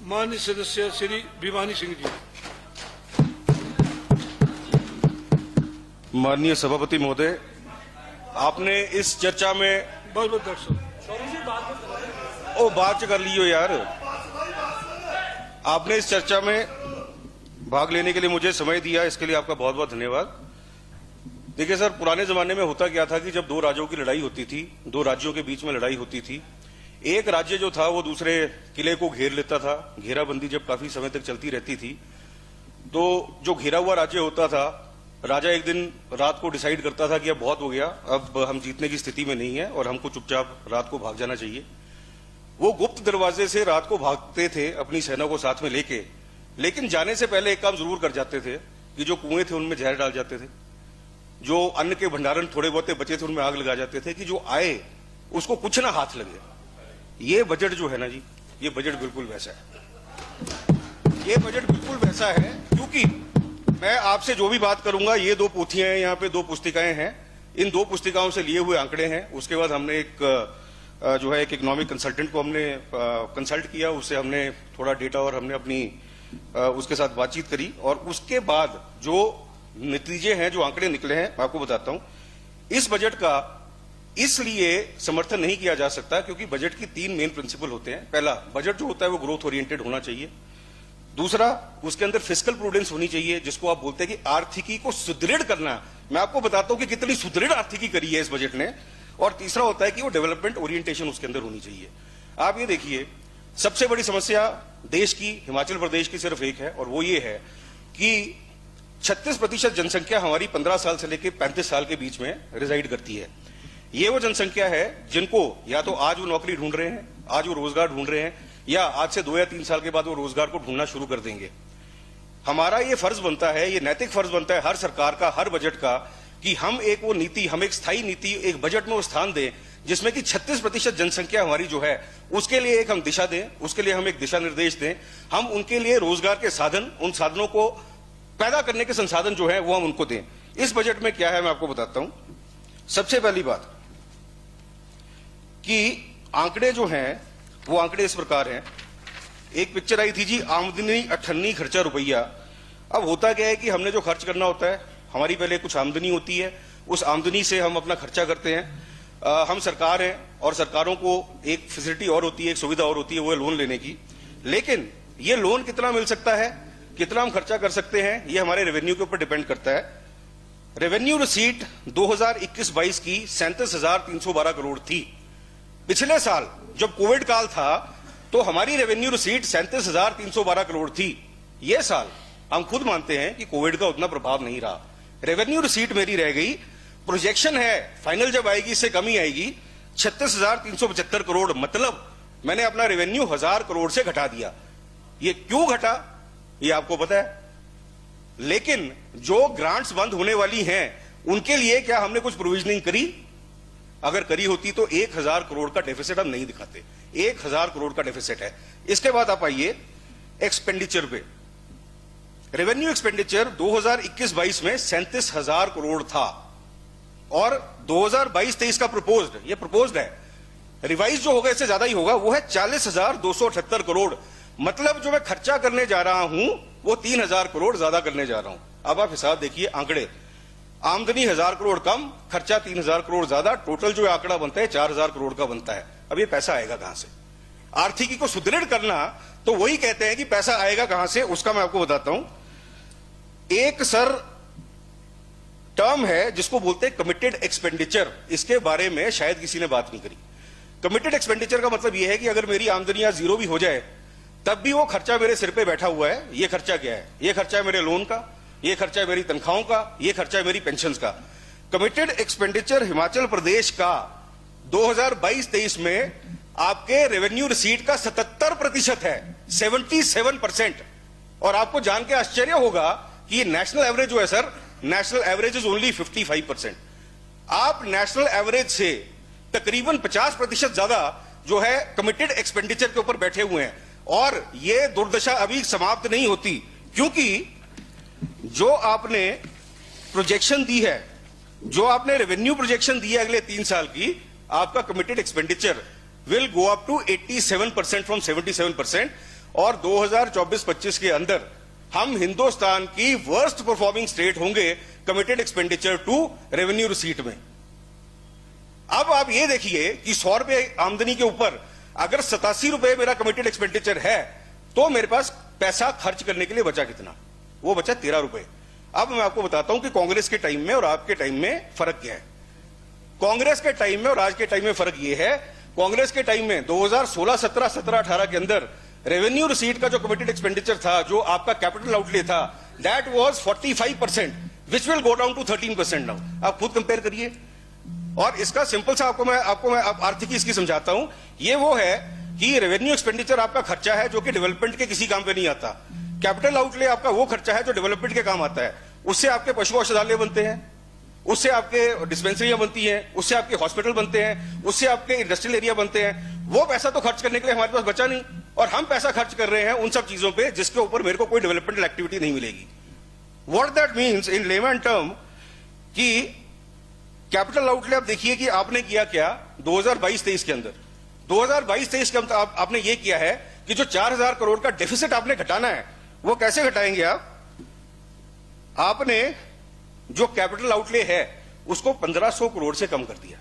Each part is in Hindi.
माननीय सदस्य श्री भिवानी सिंह जी। माननीय सभापति महोदय, आपने इस चर्चा में बहुत बहुत दर्शक बात कर लियो यार। आपने इस चर्चा में भाग लेने के लिए मुझे समय दिया, इसके लिए आपका बहुत बहुत धन्यवाद। देखिए सर, पुराने जमाने में होता क्या था कि जब दो राज्यों की लड़ाई होती थी, दो राज्यों के बीच में लड़ाई होती थी, एक राज्य जो था वो दूसरे किले को घेर लेता था। घेराबंदी जब काफी समय तक चलती रहती थी तो जो घेरा हुआ राज्य होता था, राजा एक दिन रात को डिसाइड करता था कि अब बहुत हो गया, अब हम जीतने की स्थिति में नहीं है और हमको चुपचाप रात को भाग जाना चाहिए। वो गुप्त दरवाजे से रात को भागते थे अपनी सेना को साथ में लेके, लेकिन जाने से पहले एक काम जरूर कर जाते थे कि जो कुएं थे उनमें जहर डाल जाते थे, जो अन्न के भंडारण थोड़े बहुत बचे थे उनमें आग लगा जाते थे कि जो आए उसको कुछ ना हाथ लगे। ये बजट जो है ना जी, ये बजट बिल्कुल वैसा है। ये बजट बिल्कुल वैसा है क्योंकि मैं आपसे जो भी बात करूंगा, ये दो पोथियां हैं, यहाँ पे दो पुस्तिकाएं हैं, इन दो पुस्तिकाओं से लिए हुए आंकड़े हैं। उसके बाद हमने एक इकोनॉमिक कंसल्टेंट को हमने कंसल्ट किया, उससे हमने थोड़ा डेटा और हमने अपनी उसके साथ बातचीत करी और उसके बाद जो नतीजे हैं, जो आंकड़े निकले हैं, मैं आपको बताता हूं। इस बजट का इसलिए समर्थन नहीं किया जा सकता क्योंकि बजट की तीन मेन प्रिंसिपल होते हैं। पहला, बजट जो होता है वो ग्रोथ ओरिएंटेड होना चाहिए। दूसरा, उसके अंदर फिस्कल प्रूडेंस होनी चाहिए, जिसको आप बोलते हैं कि आर्थिकी को सुदृढ़ करना। मैं आपको बताता हूं कि कितनी सुदृढ़ आर्थिकी करी है इस बजट ने। और तीसरा होता है कि वो डेवलपमेंट ओरिएंटेशन उसके अंदर होनी चाहिए। आप ये देखिए, सबसे बड़ी समस्या देश की, हिमाचल प्रदेश की सिर्फ एक है और वो ये है कि 36% जनसंख्या हमारी 15 साल से लेकर 35 साल के बीच में रिजाइड करती है। ये वो जनसंख्या है जिनको या तो आज वो नौकरी ढूंढ रहे हैं, आज वो रोजगार ढूंढ रहे हैं, या आज से 2 या 3 साल के बाद वो रोजगार को ढूंढना शुरू कर देंगे। हमारा ये फर्ज बनता है, ये नैतिक फर्ज बनता है हर सरकार का, हर बजट का, कि हम एक वो नीति, हम एक स्थायी नीति एक बजट में वो स्थान दें जिसमें कि 36% जनसंख्या हमारी जो है उसके लिए एक हम दिशा दें, उसके लिए हम एक दिशा निर्देश दें। हम उनके लिए रोजगार के साधन, उन साधनों को पैदा करने के संसाधन जो है वो हम उनको दें। इस बजट में क्या है मैं आपको बताता हूं। सबसे पहली बात कि आंकड़े जो हैं वो आंकड़े इस प्रकार हैं। एक पिक्चर आई थी जी, आमदनी 98 खर्चा रुपया। अब होता क्या है कि हमने जो खर्च करना होता है, हमारी पहले कुछ आमदनी होती है, उस आमदनी से हम अपना खर्चा करते हैं। हम सरकार हैं और सरकारों को एक फैसिलिटी और होती है, एक सुविधा और होती है, वो है लोन लेने की। लेकिन ये लोन कितना मिल सकता है, कितना हम खर्चा कर सकते हैं, ये हमारे रेवेन्यू के ऊपर डिपेंड करता है। रेवेन्यू रिसीट 2021-22 की 37,312 करोड़ थी। पिछले साल जब कोविड काल था तो हमारी रेवेन्यू रिसीट 37,312 करोड़ थी। ये साल हम खुद मानते हैं कि कोविड का उतना प्रभाव नहीं रहा, रेवेन्यू रिसीट मेरी रह गई। प्रोजेक्शन है फाइनल जब आएगी इससे कमी आएगी 36,375 करोड़। मतलब मैंने अपना रेवेन्यू 1000 करोड़ से घटा दिया। ये क्यों घटा ये आपको पता है। लेकिन जो ग्रांट्स बंद होने वाली हैं उनके लिए क्या हमने कुछ प्रोविजनिंग करी? अगर करी होती तो 1000 करोड़ का डेफिसिट हम नहीं दिखाते। 1000 करोड़ का डेफिसिट है। इसके बाद आप आइए एक्सपेंडिचर पे। रेवेन्यू एक्सपेंडिचर 2021-22 में 37,000 करोड़ था और 2022-23 का प्रपोज्ड, ये प्रपोज्ड है, रिवाइज जो होगा इससे ज्यादा ही होगा, वो है 40,278 करोड़। मतलब जो मैं खर्चा करने जा रहा हूं वो 3,000 करोड़ ज्यादा करने जा रहा हूं। अब आप हिसाब देखिए, आंकड़े, आमदनी 1000 करोड़ कम, खर्चा 3,000 करोड़ ज्यादा, टोटल जो आंकड़ा बनता है 4,000 करोड़ का बनता है। अब ये पैसा आएगा कहां से? आर्थिकी को सुदृढ़ करना तो वही कहते हैं कि पैसा आएगा कहां से, उसका मैं आपको बताता हूं। एक सर टर्म है जिसको बोलते हैं कमिटेड एक्सपेंडिचर, इसके बारे में शायद किसी ने बात नहीं करी। कमिटेड एक्सपेंडिचर का मतलब यह है कि अगर मेरी आमदनियां जीरो भी हो जाए तब भी वो खर्चा मेरे सिर पे बैठा हुआ है। ये खर्चा क्या है? ये खर्चा है मेरे लोन का, ये खर्चा है मेरी तनख्वाहों का, ये खर्चा है मेरी पेंशन का। कमिटेड एक्सपेंडिचर हिमाचल प्रदेश का 2022-23 में आपके रेवेन्यू रिसीट का 77% है, 77%। और आपको जान के आश्चर्य होगा कि नेशनल एवरेज जो है sir, national average is only 55%। आप नेशनल एवरेज से तकरीबन 50% ज्यादा जो है कमिटेड एक्सपेंडिचर के ऊपर बैठे हुए हैं। और ये दुर्दशा अभी समाप्त नहीं होती, क्योंकि जो आपने प्रोजेक्शन दी है, जो आपने रेवेन्यू प्रोजेक्शन दी है अगले 3 साल की, आपका committed expenditure will go up to 87% from 77%। और 2024-25 के अंदर हम हिंदुस्तान की वर्स्ट परफॉर्मिंग स्टेट होंगे committed expenditure to revenue receipt में। अब आप ये देखिए कि 100 रुपए आमदनी के ऊपर अगर 87 रुपए मेरा कमिटेड एक्सपेंडिचर है तो मेरे पास पैसा खर्च करने के लिए बचा कितना? वो बचा 13 रुपए। अब मैं आपको बताता हूं कि कांग्रेस के टाइम में और आपके टाइम में फर्क क्या है। कांग्रेस के टाइम में और आज के टाइम में फर्क ये है, कांग्रेस के टाइम में 2016, 17, 17, 18 के अंदर रेवेन्यू रिसीट का जो कमिटेड एक्सपेंडिचर था, जो आपका कैपिटल आउटले था, that was 45%, which will go down to 13% now. आप खुद कंपेयर करिए। और इसका सिंपल सा आपको मैं आर्थिकी इसकी समझाता हूं। ये वो है कि रेवेन्यू एक्सपेंडिचर आपका खर्चा है जो कि डेवलपमेंट के किसी काम पे नहीं आता। कैपिटल आउटले आपका वो खर्चा है जो डेवलपमेंट के काम आता है। उससे आपके पशु औषधालय बनते हैं, उससे आपके डिस्पेंसरियां बनती हैं, उससे आपके हॉस्पिटल बनते हैं, उससे आपके इंडस्ट्रियल एरिया बनते हैं। वो पैसा तो खर्च करने के लिए हमारे पास बचा नहीं, और हम पैसा खर्च कर रहे हैं उन सब चीजों पे जिसके ऊपर मेरे को कोई डेवलपमेंटल एक्टिविटी नहीं मिलेगी। What that means in lemon term कि कैपिटल आउटले आप देखिए कि आपने किया क्या 2022-23 के अंदर। 2022-23 के अंदर आपने ये किया है कि जो 4000 करोड़ का डेफिसिट आपने घटाना है, वो कैसे घटाएंगे आप? आपने जो कैपिटल आउटले है उसको 1500 करोड़ से कम कर दिया।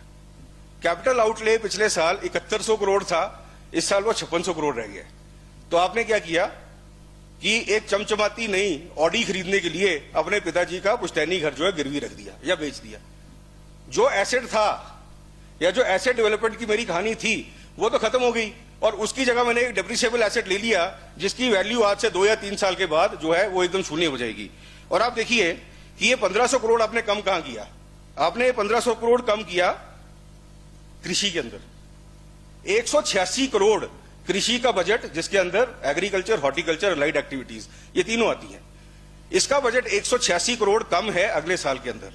कैपिटल आउटले पिछले साल 7100 करोड़ था, इस साल वो 5600 करोड़ रह गया। तो आपने क्या किया कि एक चमचमाती नई ऑडी खरीदने के लिए अपने पिताजी का पुश्तैनी घर जो है गिरवी रख दिया या बेच दिया। जो एसेट था या जो एसेट डेवलपमेंट की मेरी कहानी थी वो तो खत्म हो गई, और उसकी जगह मैंने एक डेप्रिसिएबल एसेट ले लिया जिसकी वैल्यू आज से 2 या 3 साल के बाद जो है वो एकदम शून्य हो जाएगी। और आप देखिए कि ये 1500 करोड़ आपने कम कहां किया? आपने 1500 करोड़ कम किया कृषि के अंदर। 186 करोड़ कृषि का बजट, जिसके अंदर एग्रीकल्चर, हॉर्टिकल्चर, अलाइड एक्टिविटीज ये तीनों आती हैं। इसका बजट 186 करोड़ कम है अगले साल के अंदर।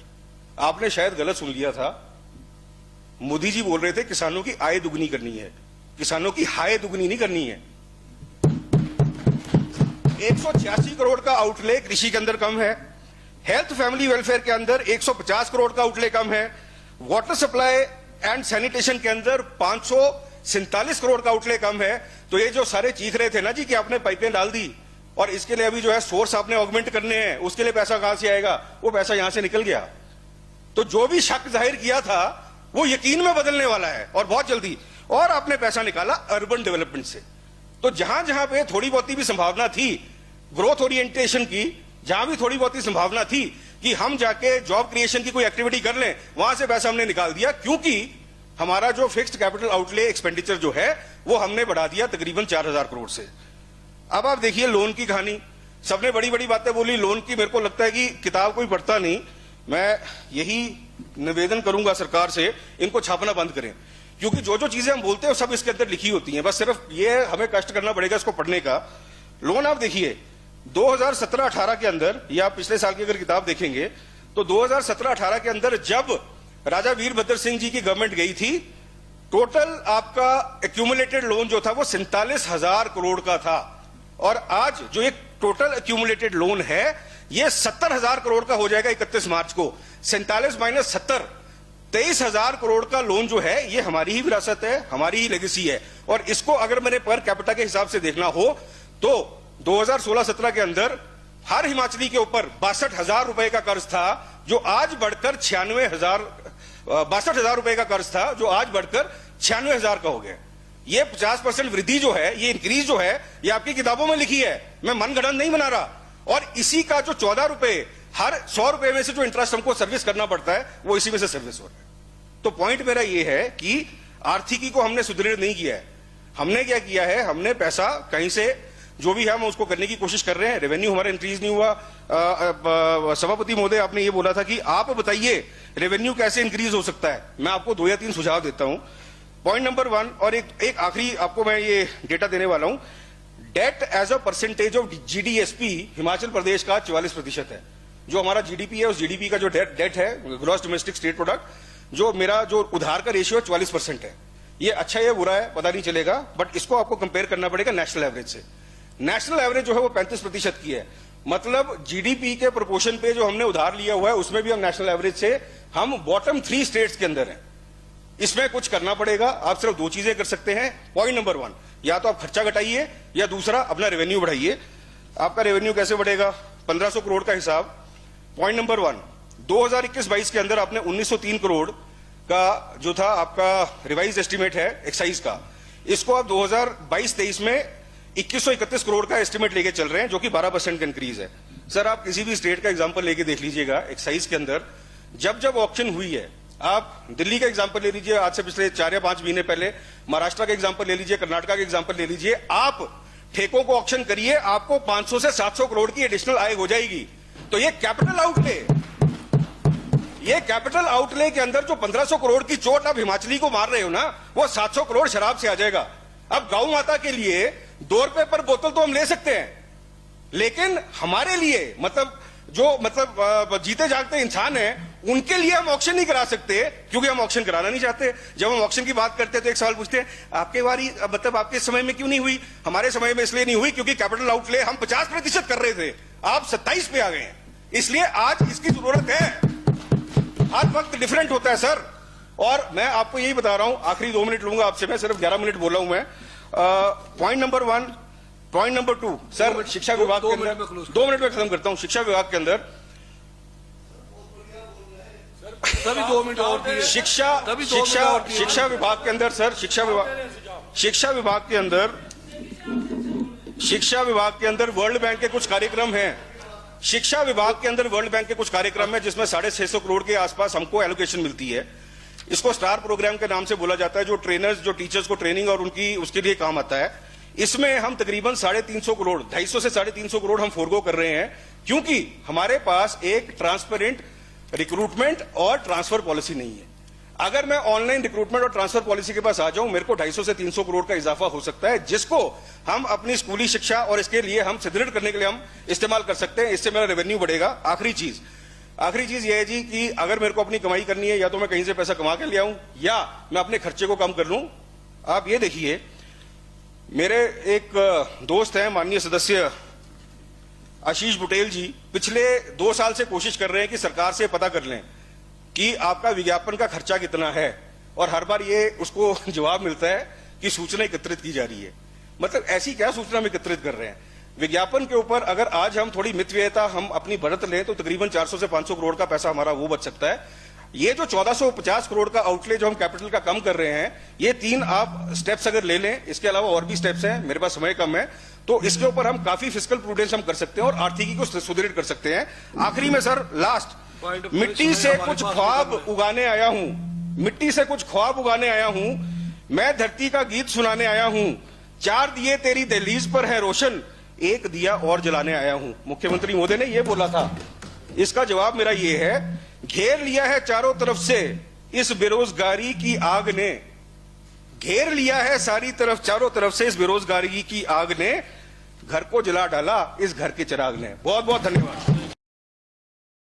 आपने शायद गलत सुन लिया था, मोदी जी बोल रहे थे किसानों की आय दुगनी करनी है, किसानों की हाय दुगनी नहीं करनी है। 186 करोड़ का आउटले कृषि के अंदर कम है। हेल्थ फैमिली वेलफेयर के अंदर 150 करोड़ का आउटले कम है। वाटर सप्लाई एंड सैनिटेशन के अंदर 547 करोड़ का आउटले कम है। तो ये जो सारे चीख रहे थे ना जी कि आपने पाइपें डाल दी और इसके लिए अभी जो है सोर्स आपने ऑगमेंट करने हैं, उसके लिए पैसा कहां से आएगा? वो पैसा यहां से निकल गया। तो जो भी शक जाहिर किया था वो यकीन में बदलने वाला है और बहुत जल्दी। और आपने पैसा निकाला अर्बन डेवलपमेंट से। तो जहां जहां पे थोड़ी बहुत भी संभावना थी ग्रोथ ओरिएंटेशन की, जहां भी थोड़ी बहुत संभावना थी कि हम जाके जॉब क्रिएशन की कोई एक्टिविटी कर लें, वहां से पैसा हमने निकाल दिया, क्योंकि हमारा जो फिक्स्ड कैपिटल आउटले एक्सपेंडिचर जो है वो हमने बढ़ा दिया तकरीबन 4000 करोड़ से। अब आप देखिए लोन की कहानी। सबने बड़ी बड़ी बातें बोली लोन की। मेरे को लगता है कि किताब कोई पढ़ता नहीं। मैं यही निवेदन करूंगा सरकार से, इनको छापना बंद करें, क्योंकि जो जो चीजें हम बोलते हैं सब इसके अंदर लिखी होती हैं। बस सिर्फ ये हमें कष्ट करना पड़ेगा इसको पढ़ने का। लोन आप देखिए 2017-18 के अंदर, या पिछले साल की अगर किताब देखेंगे तो 2017-18 के अंदर जब राजा वीरभद्र सिंह जी की गवर्नमेंट गई थी, टोटल आपका एक्यूमुलेटेड लोन जो था वो 47,000 करोड़ का था। और आज जो एक टोटल एक्यूमुलेटेड लोन है ये 70,000 करोड़ का हो जाएगा 31 मार्च को। 47 माइनस 70, 23,000 करोड़ का लोन जो है ये हमारी ही विरासत है, हमारी ही लेगेसी है। और इसको अगर मैंने पर कैपिटा के हिसाब से देखना हो तो 2016-17 के अंदर हर हिमाचली के ऊपर 62,000 रुपए का कर्ज था, जो आज बढ़कर 62,000 रुपए का कर्ज था, जो आज बढ़कर 96,000 का हो गया। ये 50% वृद्धि जो है, ये इंक्रीज जो है, ये आपकी किताबों में लिखी है, मैं मनगढ़ंत नहीं बना रहा। और इसी का जो 14 रुपए हर 100 रुपए में से जो इंटरेस्ट हमको सर्विस करना पड़ता है वो इसी में से सर्विस हो रहा है। तो पॉइंट मेरा ये है कि आर्थिकी को हमने सुदृढ़ नहीं किया है। हमने क्या किया है, हमने पैसा कहीं से जो भी है हम उसको करने की कोशिश कर रहे हैं। रेवेन्यू हमारा इंक्रीज नहीं हुआ। सभापति महोदय, आपने ये बोला था कि आप बताइए रेवेन्यू कैसे इंक्रीज हो सकता है। मैं आपको 2 या 3 सुझाव देता हूं। पॉइंट नंबर 1, और एक आखिरी आपको मैं ये डेटा देने वाला हूं। Debt as a percentage of GSDP Himachal Pradesh का 44% है। जो हमारा जीडीपी है उस जीडीपी का जो डेट है, ग्रॉस डोमेस्टिक स्टेट प्रोडक्ट, जो मेरा जो उधार का रेशियो है 44% है। ये अच्छा है बुरा है पता नहीं चलेगा, बट इसको आपको कंपेयर करना पड़ेगा नेशनल एवरेज से। नेशनल एवरेज जो है वो 35% की है। मतलब जीडीपी के प्रोपोर्शन पे जो हमने उधार लिया हुआ है उसमें भी हम नेशनल एवरेज से हम बॉटम 3 स्टेट्स के अंदर हैं। इसमें कुछ करना पड़ेगा। आप सिर्फ 2 चीजें कर सकते हैं। पॉइंट नंबर 1, या तो आप खर्चा घटाइए या दूसरा अपना रेवेन्यू बढ़ाइए। आपका रेवेन्यू कैसे बढ़ेगा? 1500 करोड़ का हिसाब। पॉइंट नंबर 1, 2021-22 के अंदर आपने 1903 करोड़ का जो था आपका रिवाइज एस्टिमेट है एक्साइज का, इसको आप 2022-23 में 2131 करोड़ का एस्टिमेट लेके चल रहे हैं, जो कि 12% का इंक्रीज है। सर, आप किसी भी स्टेट का एग्जांपल लेके देख लीजिएगा एक्साइज के अंदर, जब जब ऑक्शन हुई है, आप दिल्ली का एग्जांपल ले लीजिए, आज से पिछले 4 या 5 महीने पहले, महाराष्ट्र का एग्जांपल ले लीजिए, कर्नाटका का एग्जांपल ले लीजिए, आप ठेकों को ऑक्शन करिए, आपको 500 से 700 करोड़ की एडिशनल आय हो जाएगी। तो ये कैपिटल आउटले के अंदर जो 1500 करोड़ की चोट आप हिमाचली को मार रहे हो ना, वो 700 करोड़ शराब से आ जाएगा। अब गौ माता के लिए 2 रुपए पर बोतल तो हम ले सकते हैं, लेकिन हमारे लिए जो जीते जागते इंसान हैं, उनके लिए हम ऑक्शन नहीं करा सकते, क्योंकि हम ऑक्शन कराना नहीं चाहते। जब हम ऑक्शन की बात करते हैं तो एक सवाल पूछते हैं, आपके बारी आपके समय में क्यों नहीं हुई? हमारे समय में इसलिए नहीं हुई क्योंकि कैपिटल आउटले हम 50% कर रहे थे, आप 27 पे आ गए हैं, इसलिए आज इसकी जरूरत है। हर वक्त डिफरेंट होता है सर। और मैं आपको यही बता रहा हूं, आखिरी 2 मिनट लूंगा आपसे, मैं सिर्फ 11 मिनट बोला हूं मैं। Point number 1, point number 2, sir, शिक्षा विभाग के अंदर 2 मिनट में खत्म करता हूं। शिक्षा विभाग के अंदर तभी 2 मिनट और दिए। शिक्षा विभाग के अंदर सर, शिक्षा विभाग के अंदर वर्ल्ड बैंक के कुछ कार्यक्रम हैं। शिक्षा विभाग के अंदर वर्ल्ड बैंक के कुछ कार्यक्रम है जिसमें 650 करोड़ के आसपास हमको एलोकेशन मिलती है। इसको स्टार प्रोग्राम के नाम से बोला जाता है, जो ट्रेनर्स, जो टीचर्स को ट्रेनिंग और उसके लिए काम आता है। इसमें हम तकरीबन 350 करोड़, 250 से 350 करोड़ हम फोरगो कर रहे हैं, क्योंकि हमारे पास एक ट्रांसपेरेंट रिक्रूटमेंट और ट्रांसफर पॉलिसी नहीं है। अगर मैं ऑनलाइन रिक्रूटमेंट और ट्रांसफर पॉलिसी के पास आ जाऊं, मेरे को 250 से 300 करोड़ का इजाफा हो सकता है, जिसको हम अपनी स्कूली शिक्षा और इसके लिए हम सुदृढ़ करने के लिए हम इस्तेमाल कर सकते हैं। इससे मेरा रेवेन्यू बढ़ेगा। आखिरी चीज यह है जी कि अगर मेरे को अपनी कमाई करनी है, या तो मैं कहीं से पैसा कमा के ले आऊं या मैं अपने खर्चे को कम कर लूं। आप ये देखिए, मेरे एक दोस्त हैं, माननीय सदस्य आशीष बुटेल जी, पिछले 2 साल से कोशिश कर रहे हैं कि सरकार से पता कर लें कि आपका विज्ञापन का खर्चा कितना है, और हर बार ये उसको जवाब मिलता है कि सूचना एकत्रित की जा रही है। मतलब ऐसी क्या सूचना हम एकत्रित कर रहे हैं? विज्ञापन के ऊपर अगर आज हम थोड़ी मितव्ययता हम अपनी बरत लें तो तकरीबन 400 से 500 करोड़ का पैसा हमारा वो बच सकता है। ये जो 1450 करोड़ का आउटले जो हम कैपिटल का कम कर रहे हैं, ये 3 आप स्टेप्स अगर ले लें, इसके अलावा और भी स्टेप्स हैं, मेरे पास समय कम है, तो इसके ऊपर हम काफी फिस्कल प्रूडेंस हम कर सकते हैं और आर्थिकी को सुदृढ़ कर सकते हैं। आखिरी में सर, लास्ट, मिट्टी से कुछ ख्वाब उगाने आया हूं, मैं धरती का गीत सुनाने आया हूं, 4 दिए तेरी दहलीज पर है रोशन, 1 दिया और जलाने आया हूं। मुख्यमंत्री मोदी ने यह बोला था। इसका जवाब मेरा यह है, घेर लिया है चारों तरफ से इस बेरोजगारी की आग ने, घेर लिया है चारों तरफ से इस बेरोजगारी की आग ने, घर को जला डाला इस घर के चिराग ने। बहुत बहुत धन्यवाद।